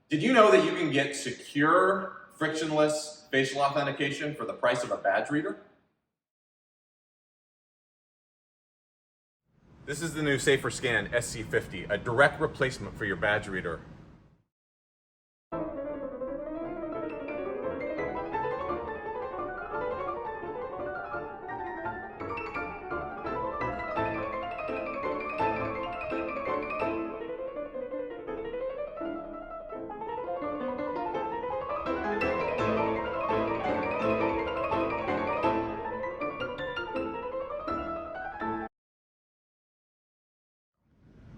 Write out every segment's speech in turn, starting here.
Did you know that you can get secure, frictionless facial authentication for the price of a badge reader? This is the new SAFR Scan SC50, a direct replacement for your badge reader.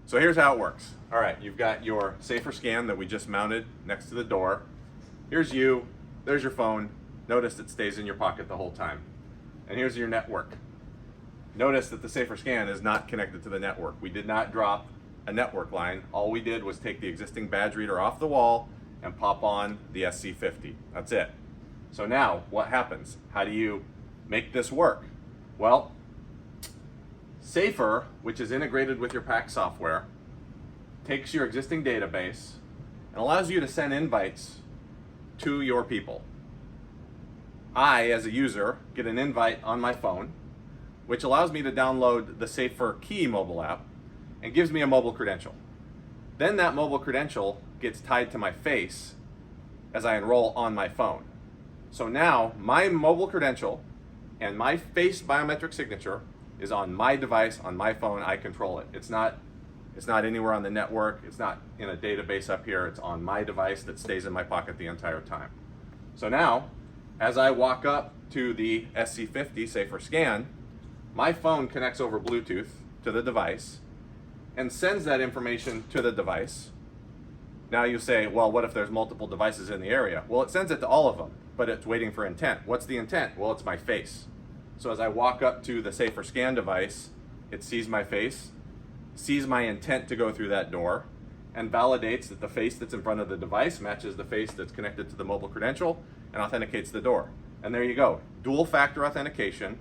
So here's how it works. All right, you've got your SAFR Scan that we just mounted next to the door. Here's you, there's your phone. Notice it stays in your pocket the whole time. And here's your network. Notice that the SAFR Scan is not connected to the network. We did not drop a network line. All we did was take the existing badge reader off the wall and pop on the SC50. That's it. So now, what happens? How do you make this work? Well, SAFR, which is integrated with your PAC software, takes your existing database and allows you to send invites to your people. I, as a user, get an invite on my phone, which allows me to download the SAFR Key mobile app and gives me a mobile credential. Then that mobile credential gets tied to my face as I enroll on my phone. So now my mobile credential and my face biometric signature is on my device, on my phone. I control it. It's not anywhere on the network. It's not in a database up here. It's on my device that stays in my pocket the entire time. So now, as I walk up to the SC50 SAFR Scan, my phone connects over Bluetooth to the device and sends that information to the device. Now you say, well, what if there's multiple devices in the area? Well, it sends it to all of them, but it's waiting for intent. What's the intent? Well, it's my face. So as I walk up to the SAFR Scan device, it sees my face, sees my intent to go through that door, and validates that the face that's in front of the device matches the face that's connected to the mobile credential and authenticates the door. And there you go. Dual factor authentication.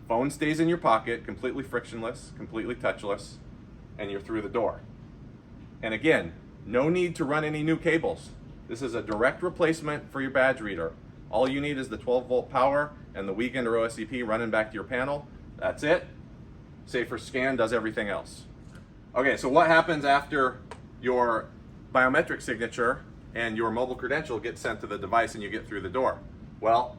Phone stays in your pocket, completely frictionless, completely touchless, and you're through the door. And again, no need to run any new cables. This is a direct replacement for your badge reader. All you need is the 12-volt power and the weekend or OSCP running back to your panel. That's it. SAFR Scan does everything else. Okay, so what happens after your biometric signature and your mobile credential gets sent to the device and you get through the door? Well,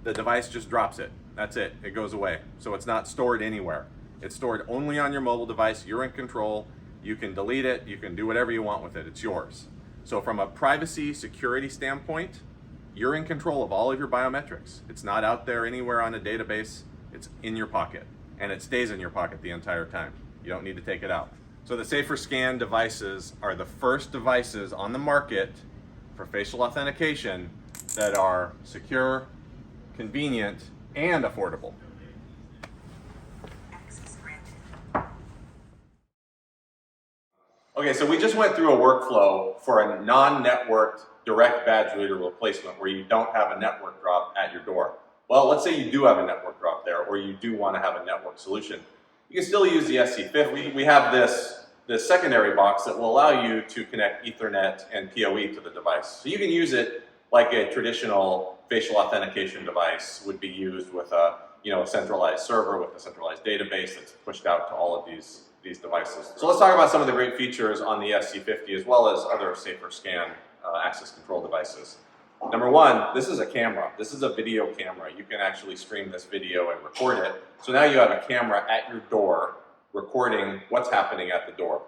the device just drops it. That's it. It goes away. So it's not stored anywhere. It's stored only on your mobile device. You're in control. You can delete it. You can do whatever you want with it. It's yours. So from a privacy security standpoint, you're in control of all of your biometrics. It's not out there anywhere on a database. It's in your pocket, and it stays in your pocket the entire time. You don't need to take it out. So the SAFR Scan devices are the first devices on the market for facial authentication that are secure, convenient, and affordable. Okay, so we just went through a workflow for a non-networked direct badge reader replacement where you don't have a network drop at your door. Well, let's say you do have a network drop there, or you do want to have a network solution. You can still use the SC50. We have this secondary box that will allow you to connect Ethernet and PoE to the device. So you can use it like a traditional facial authentication device would be used with a centralized server with a centralized database that's pushed out to all of these devices. So let's talk about some of the great features on the SC50 as well as other SAFR Scan access control devices. Number one, this is a camera. This is a video camera. You can actually stream this video and record it. So now you have a camera at your door recording what's happening at the door.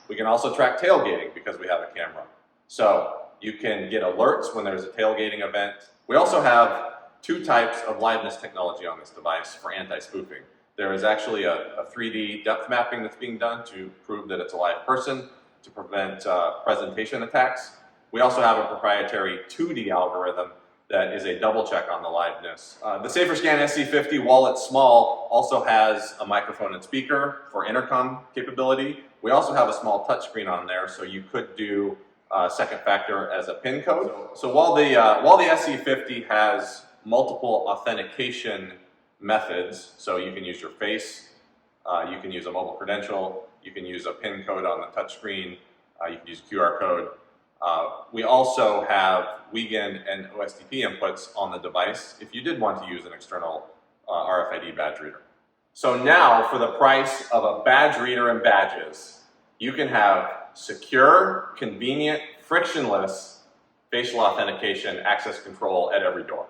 We can also track tailgating because we have a camera. So you can get alerts when there's a tailgating event. We also have two types of liveness technology on this device for anti-spoofing. There is actually a 3D depth mapping that's being done to prove that it's a live person to prevent presentation attacks. We also have a proprietary 2D algorithm that is a double check on the liveness. The SAFR Scan SC50, while it's small, also has a microphone and speaker for intercom capability. We also have a small touchscreen on there, so you could do second factor as a PIN code. So while the SC50 has multiple authentication methods, so you can use your face, you can use a mobile credential, you can use a PIN code on the touchscreen, you can use a QR code. We also have Wiegand and OSTP inputs on the device if you did want to use an external RFID badge reader. So now, for the price of a badge reader and badges, you can have secure, convenient, frictionless facial authentication access control at every door.